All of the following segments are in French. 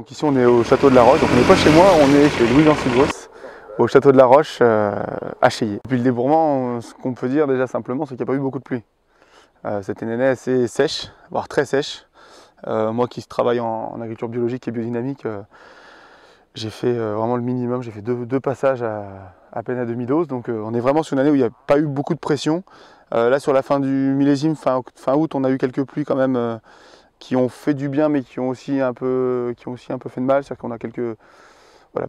Donc ici on est au château de la Roche, donc on n'est pas chez moi, on est chez Louis-Jean Sigros, au château de la Roche à Cheillet. Depuis le débourrement, ce qu'on peut dire déjà simplement, c'est qu'il n'y a pas eu beaucoup de pluie. C'était une année assez sèche, voire très sèche. Moi qui travaille en agriculture biologique et biodynamique, j'ai fait vraiment le minimum, j'ai fait deux passages à peine à demi-dose, donc on est vraiment sur une année où il n'y a pas eu beaucoup de pression. Là sur la fin du millésime, fin août, on a eu quelques pluies quand même qui ont fait du bien mais qui ont aussi un peu fait de mal, c'est-à-dire qu'on a quelques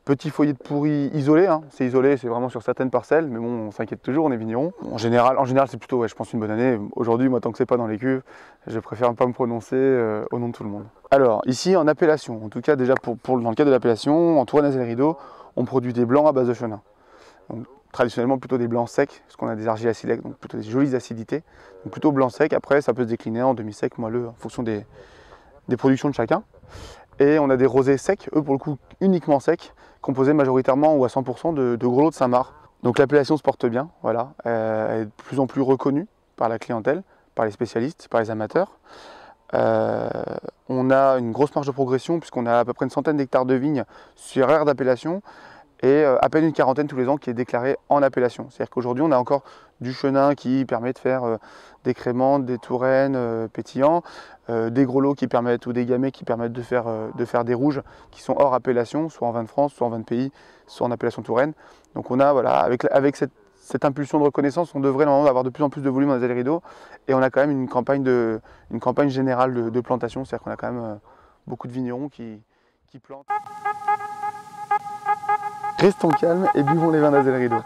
petits foyers de pourris isolés, hein. C'est isolé, c'est vraiment sur certaines parcelles, mais bon on s'inquiète toujours, on est vigneron. En général c'est plutôt je pense une bonne année. Aujourd'hui moi tant que c'est pas dans les cuves, je préfère pas me prononcer au nom de tout le monde. Alors ici en appellation, en tout cas déjà dans le cadre de l'appellation, en Touraine Rideau, on produit des blancs à base de chenin. Donc, traditionnellement plutôt des blancs secs, parce qu'on a des argiles acidulés, donc plutôt des jolies acidités. Donc plutôt blanc sec, après ça peut se décliner en demi-sec, moelleux, en fonction des productions de chacun. Et on a des rosés secs, eux pour le coup uniquement secs, composés majoritairement ou à 100% de gros lots de Saint-Marc. Donc l'appellation se porte bien, voilà. Elle est de plus en plus reconnue par la clientèle, par les spécialistes, par les amateurs. On a une grosse marge de progression puisqu'on a à peu près une centaine d'hectares de vignes sur aire d'appellation et à peine une quarantaine tous les ans qui est déclarée en appellation. C'est-à-dire qu'aujourd'hui on a encore du chenin qui permet de faire des crémantes, des touraines pétillants, des gros lots qui permettent, ou des gamay qui permettent de faire des rouges qui sont hors appellation, soit en vin de France, soit en vin de pays, soit en appellation Touraine. Donc on a, voilà, avec cette impulsion de reconnaissance, on devrait normalement avoir de plus en plus de volume dans les allées rideaux, et on a quand même une campagne générale de plantation, c'est-à-dire qu'on a quand même beaucoup de vignerons qui plantent. Restons calmes et buvons les vins d'Azel Rideau.